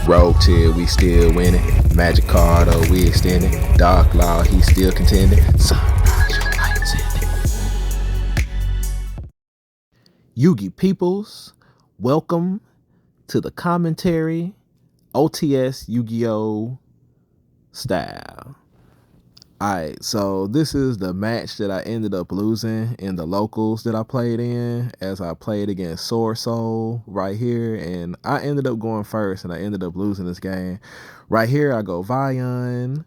Rogue tier, we still winning. Magic card, oh, we extending. Dark Law, he still contending. Sunrise, your lights in. Yugi peoples, welcome to the commentary OTS Yu-Gi-Oh style. Alright, so this is the match that I ended up losing in the locals that I played in, as I played against Swordsoul right here, and I ended up going first and I ended up losing this game. Right here I go Vion,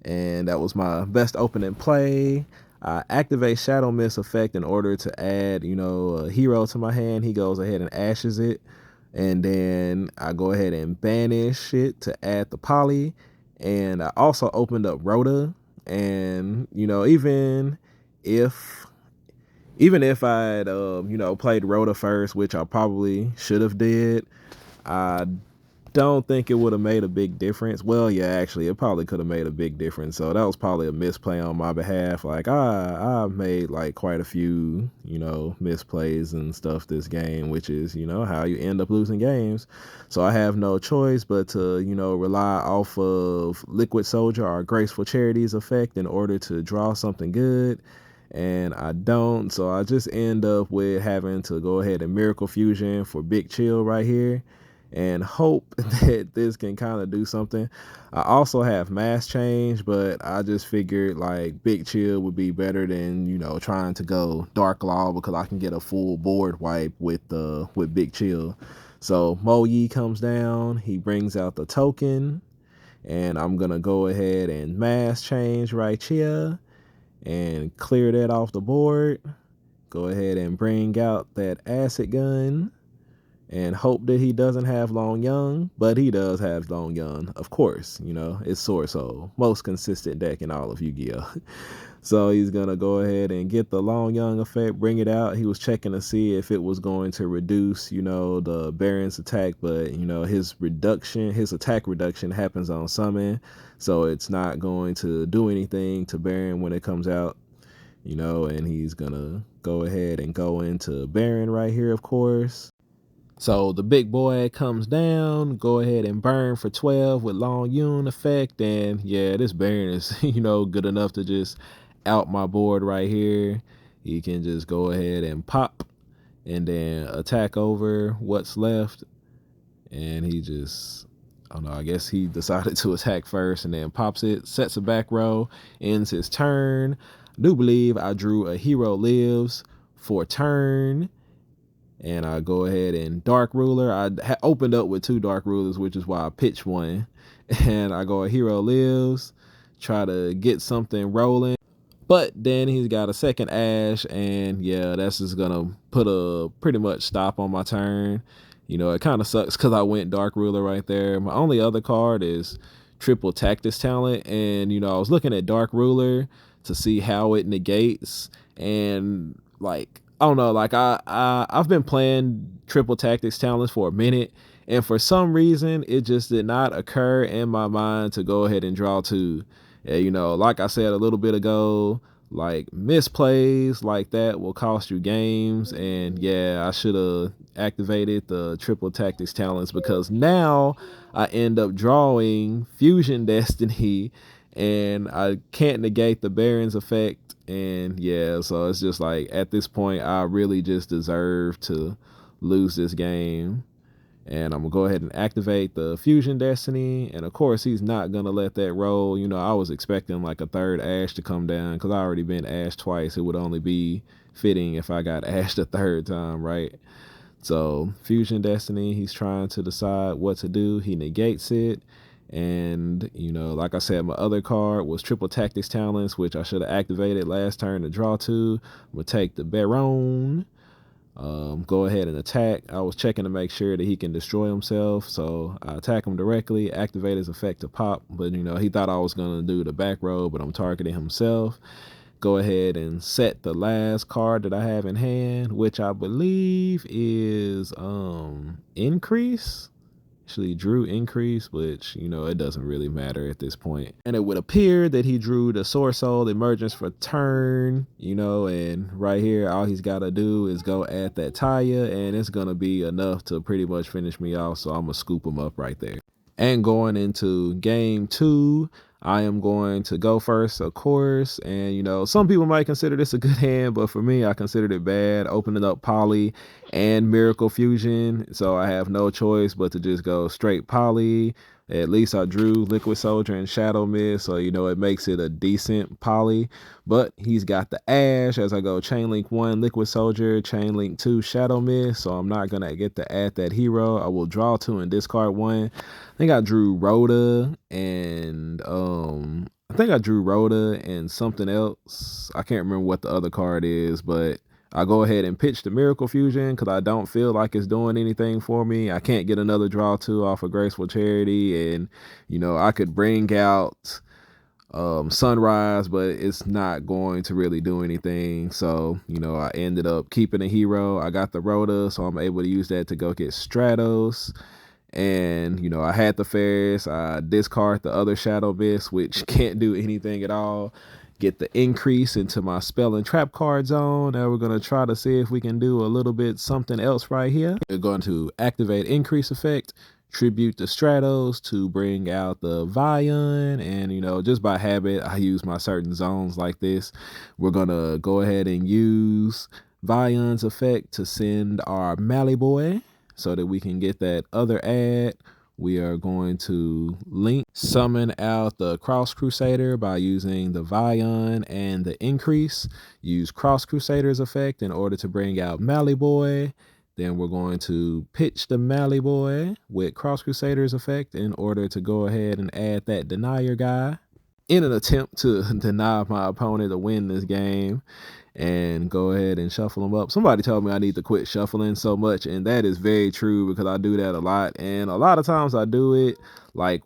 and that was my best opening play. I activate Shadow Mist effect in order to add, a hero to my hand. He goes ahead and ashes it, and then I go ahead and banish it to add the poly, and I also opened up Rhoda. And even if I'd played Rhoda first, which I probably should have did, I don't think it would have made a big difference. Well, yeah, actually it probably could have made a big difference. So that was probably a misplay on my behalf. Like I made like quite a few misplays and stuff this game, which is how you end up losing games. So I have no choice but to rely off of Liquid Soldier or Graceful Charities effect in order to draw something good, and I don't. So I just end up with having to go ahead and Miracle Fusion for Big Chill right here and hope that this can kind of do something. I also have Mass Change, but I just figured like Big Chill would be better than trying to go Dark Law, because I can get a full board wipe with Big Chill. So Mo Yi comes down, he brings out the token, and I'm gonna go ahead and Mass Change right here and clear that off the board. Go ahead and bring out that Acid Gun and hope that he doesn't have Long Young, but he does have Long Young, of course. It's Swordsoul, most consistent deck in all of Yu-Gi-Oh. So he's gonna go ahead and get the Long Young effect, bring it out. He was checking to see if it was going to reduce, the Baron's attack, but his attack reduction happens on summon, so it's not going to do anything to Baron when it comes out. And he's gonna go ahead and go into Baron right here, of course. So the big boy comes down, go ahead and burn for 12 with Long Yun effect, and yeah, this Baron is, good enough to just out my board right here. He can just go ahead and pop and then attack over what's left, and he just, I don't know, I guess he decided to attack first and then pops it, sets a back row, ends his turn. I do believe I drew a Hero Lives for turn, and I go ahead and Dark Ruler. I opened up with 2 Dark Rulers, which is why I pitched one. And I go a Hero Lives, try to get something rolling. But then he's got a second Ash, and yeah, that's just gonna put a pretty much stop on my turn. It kind of sucks because I went Dark Ruler right there. My only other card is Triple Tactics Talent, and I was looking at Dark Ruler to see how it negates, and like, I don't know, like I've been playing Triple Tactics Talents for a minute, and for some reason it just did not occur in my mind to go ahead and draw 2. Like I said a little bit ago, like misplays like that will cost you games, and yeah, I should have activated the Triple Tactics Talents, because now I end up drawing Fusion Destiny and I can't negate the Baron's effect. And yeah, so it's just like at this point I really just deserve to lose this game, and I'm gonna go ahead and activate the Fusion Destiny. And of course he's not gonna let that roll. I was expecting like a third Ash to come down, because I already been Ash twice. It would only be fitting if I got Ash the third time, right? So Fusion Destiny, he's trying to decide what to do. He negates it. And like I said, my other card was Triple Tactics Talents, which I should have activated last turn to draw 2. I'm gonna take the Baron, go ahead and attack. I was checking to make sure that he can destroy himself, so I attack him directly, activate his effect to pop. But he thought I was gonna do the back row, but I'm targeting himself. Go ahead and set the last card that I have in hand, which I believe is Increase. Actually drew Increase, which it doesn't really matter at this point. And it would appear that he drew the Swordsoul Emergence for turn, and right here all he's got to do is go add that Taya, and it's gonna be enough to pretty much finish me off. So I'm gonna scoop him up right there. And going into game 2, I am going to go first, of course. And, you know, some people might consider this a good hand, but for me, I considered it bad, opening up Poly and Miracle Fusion. So I have no choice but to just go straight Poly. At least I drew Liquid Soldier and Shadow Mist, so, you know, it makes it a decent Poly. But he's got the Ash as I go Chain Link 1, Liquid Soldier, Chain Link 2, Shadow Mist. So I'm not going to get to add that hero. I will draw 2 and discard 1. I think I drew Rhoda and something else. I can't remember what the other card is, but I go ahead and pitch the Miracle Fusion because I don't feel like it's doing anything for me. I can't get another draw 2 off of Graceful Charity, and, you know, I could bring out Sunrise, but it's not going to really do anything. So, you know, I ended up keeping a hero. I got the Rhoda, so I'm able to use that to go get Stratos. And, you know, I had the Ferris. I discard the other Shadow Mist, which can't do anything at all. Get the increase into my spell and trap card zone. Now we're going to try to see if we can do a little bit something else right here. We're going to activate increase effect, tribute the Stratos to bring out the Vion. And, you know, just by habit, I use my certain zones like this. We're going to go ahead and use Vion's effect to send our Mallyboy so that we can get that other ad. We are going to link summon out the Cross Crusader by using the Vion and the increase. Use Cross Crusader's effect in order to bring out Mallyboy. Then we're going to pitch the Mallyboy with Cross Crusader's effect in order to go ahead and add that denier guy in an attempt to deny my opponent to win this game. And go ahead and shuffle them up. Somebody told me I need to quit shuffling so much, and that is very true because I do that a lot. And a lot of times I do it like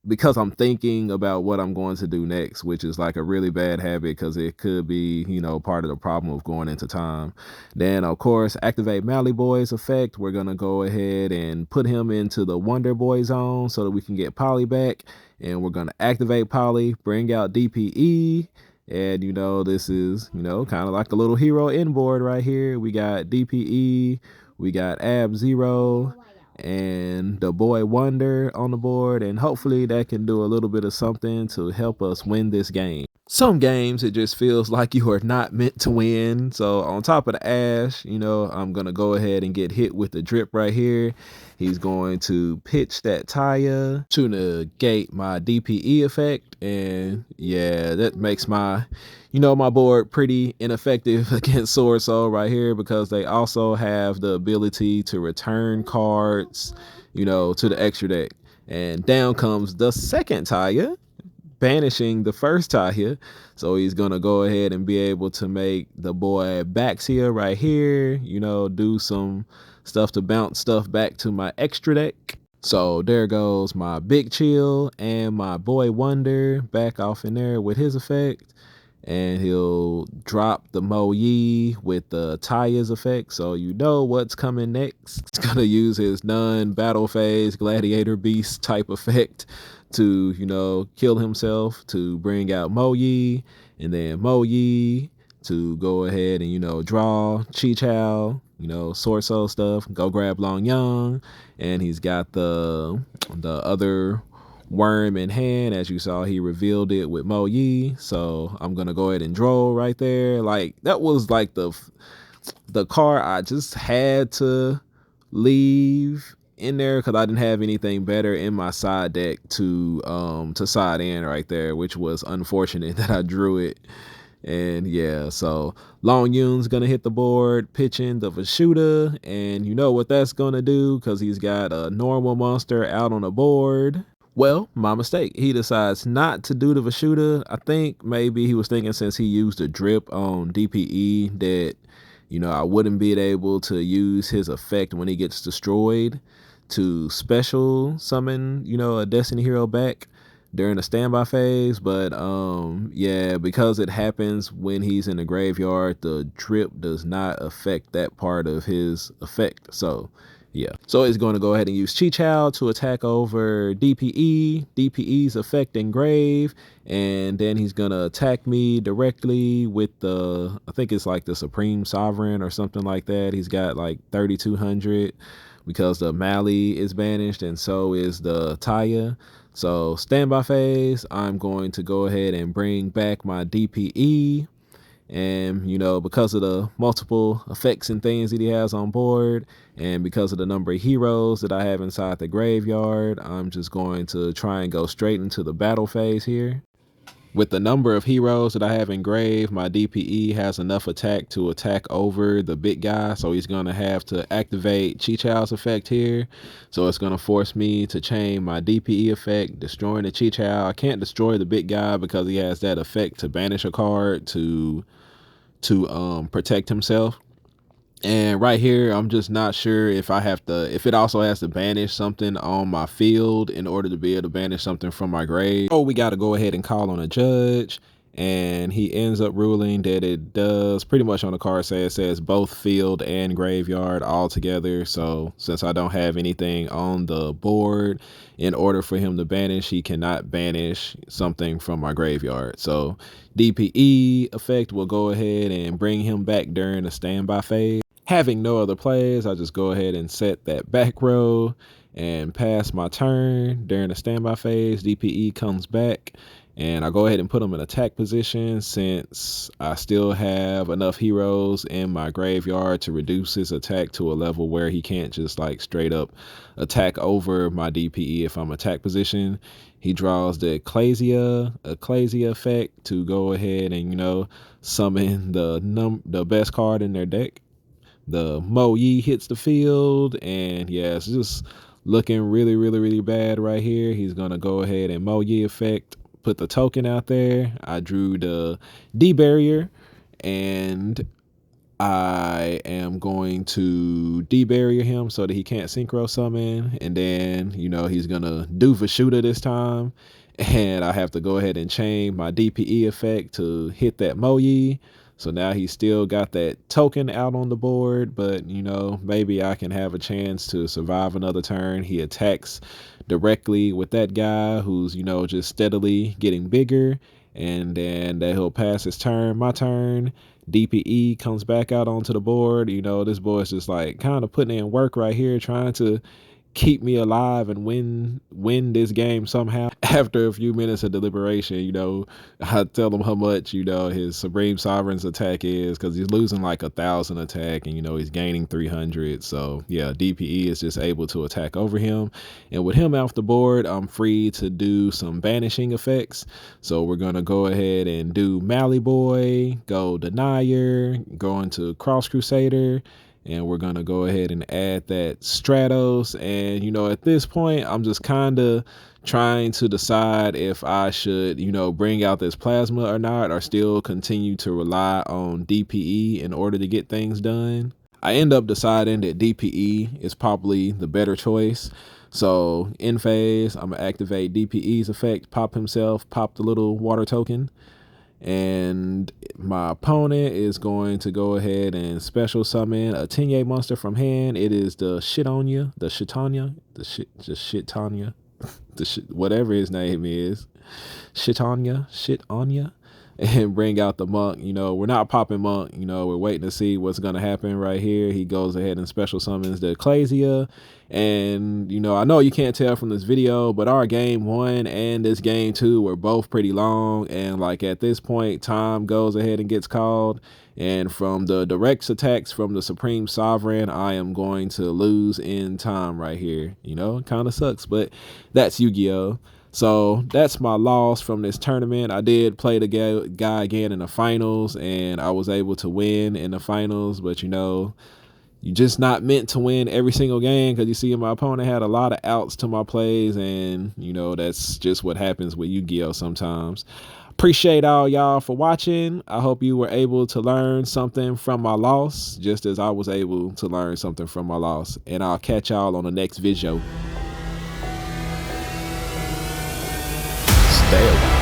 because I'm thinking about what I'm going to do next, which is like a really bad habit because it could be, you know, part of the problem of going into time. Then, of course, activate Mallyboy's effect. We're going to go ahead and put him into the Wonder Boy zone so that we can get Poly back. And we're going to activate Poly, bring out DPE. And, you know, this is, you know, kind of like a little hero inboard right here. We got DPE, we got Ab Zero, and the Boy Wonder on the board. And hopefully that can do a little bit of something to help us win this game. Some games, it just feels like you are not meant to win. So on top of the Ash, you know, I'm going to go ahead and get hit with the drip right here. He's going to pitch that Taya to negate my DPE effect. And yeah, that makes my, you know, my board pretty ineffective against Swordsoul right here because they also have the ability to return cards, you know, to the extra deck. And down comes the second Taya, banishing the first Taya. So he's gonna go ahead and be able to make the boy Baxia right here, you know, do some stuff to bounce stuff back to my extra deck. So there goes my Big Chill and my Boy Wonder back off in there with his effect. And he'll drop the Mo Yi with the Taya's effect, so you know what's coming next. He's gonna use his non-battle phase Gladiator Beast type effect to, you know, kill himself to bring out Mo Yi, and then Mo Yi to go ahead and, you know, draw Chi Chow, you know, Swordsoul stuff, go grab Long Young, and he's got the other worm in hand. As you saw, he revealed it with Mo Yi, so I'm gonna go ahead and draw right there. Like, that was like the card I just had to leave in there because I didn't have anything better in my side deck to side in right there, which was unfortunate that I drew it. And yeah, so Long Yun's gonna hit the board, pitching the Vashuda, and you know what that's gonna do because he's got a normal monster out on the board. Well, my mistake. He decides not to do the Vashuda. I think maybe he was thinking since he used a drip on DPE that, you know, I wouldn't be able to use his effect when he gets destroyed to special summon, you know, a Destiny hero back during the standby phase. But yeah, because it happens when he's in the graveyard, the drip does not affect that part of his effect. So yeah, so he's going to go ahead and use Chi Chow to attack over DPE. DPE's effect engrave, and then he's going to attack me directly with the, I think it's like the Supreme Sovereign or something like that. He's got like 3,200 because the Mali is banished and so is the Taya. So standby phase, I'm going to go ahead and bring back my DPE. And, you know, because of the multiple effects and things that he has on board, and because of the number of heroes that I have inside the graveyard, I'm just going to try and go straight into the battle phase here. With the number of heroes that I have engraved, my DPE has enough attack to attack over the big guy. So he's going to have to activate Chichao's effect here. So it's going to force me to chain my DPE effect, destroying the Chichao. I can't destroy the big guy because he has that effect to banish a card to protect himself. And right here, I'm just not sure if if it also has to banish something on my field in order to be able to banish something from my grave. Oh, we got to go ahead and call on a judge. And he ends up ruling that it does, pretty much on the card say it says both field and graveyard all together. So since I don't have anything on the board, in order for him to banish, he cannot banish something from my graveyard. So DPE effect will go ahead and bring him back during the standby phase. Having no other plays, I just go ahead and set that back row and pass my turn. During the standby phase, DPE comes back and I go ahead and put him in attack position since I still have enough heroes in my graveyard to reduce his attack to a level where he can't just like straight up attack over my DPE if I'm attack position. He draws the Ecclesia effect to go ahead and, you know, summon the best card in their deck. The Mo Yi hits the field, and yeah, it's just looking really, really, really bad right here. He's gonna go ahead and Mo Yi effect, put the token out there. I drew the D barrier, and I am going to debarrier him so that he can't synchro summon, and then, you know, he's gonna do Vashuda this time, and I have to go ahead and chain my DPE effect to hit that Mo Yi. So now he's still got that token out on the board, but, you know, maybe I can have a chance to survive another turn. He attacks directly with that guy who's, you know, just steadily getting bigger, and then that he'll pass his turn, my turn. DPE comes back out onto the board. You know, this boy's just like kind of putting in work right here, trying to keep me alive and win this game somehow. After a few minutes of deliberation, you know, I tell him how much, you know, his Supreme Sovereign's attack is, because he's losing like 1,000 attack, and, you know, he's gaining 300. So yeah, DPE is just able to attack over him, and with him off the board, I'm free to do some banishing effects. So we're gonna go ahead and do Mally Boy, go Denier, go into Cross Crusader, and we're gonna go ahead and add that Stratos. And, you know, at this point, I'm just kind of trying to decide if I should, you know, bring out this plasma or not, or still continue to rely on DPE in order to get things done. I end up deciding that DPE is probably the better choice. So in phase, I'm gonna activate DPE's effect, pop himself, pop the little water token. And my opponent is going to go ahead and special summon a Tenyi monster from hand. It is the Shitanya, whatever his name is, Shitanya, and bring out the monk. You know, we're not popping monk. You know, we're waiting to see what's going to happen right here. He goes ahead and special summons the Ecclesia. And, you know, I know you can't tell from this video, but our game 1 and this game 2 were both pretty long. And like at this point, time goes ahead and gets called. And from the direct attacks from the Supreme Sovereign, I am going to lose in time right here. You know, it kind of sucks, but that's Yu-Gi-Oh! So that's my loss from this tournament. I did play the guy again in the finals, and I was able to win in the finals. But, you know, you're just not meant to win every single game, because you see my opponent had a lot of outs to my plays, and, you know, that's just what happens with Yu-Gi-Oh! Sometimes. Appreciate all y'all for watching. I hope you were able to learn something from my loss, just as I was able to learn something from my loss. And I'll catch y'all on the next video. Stay away.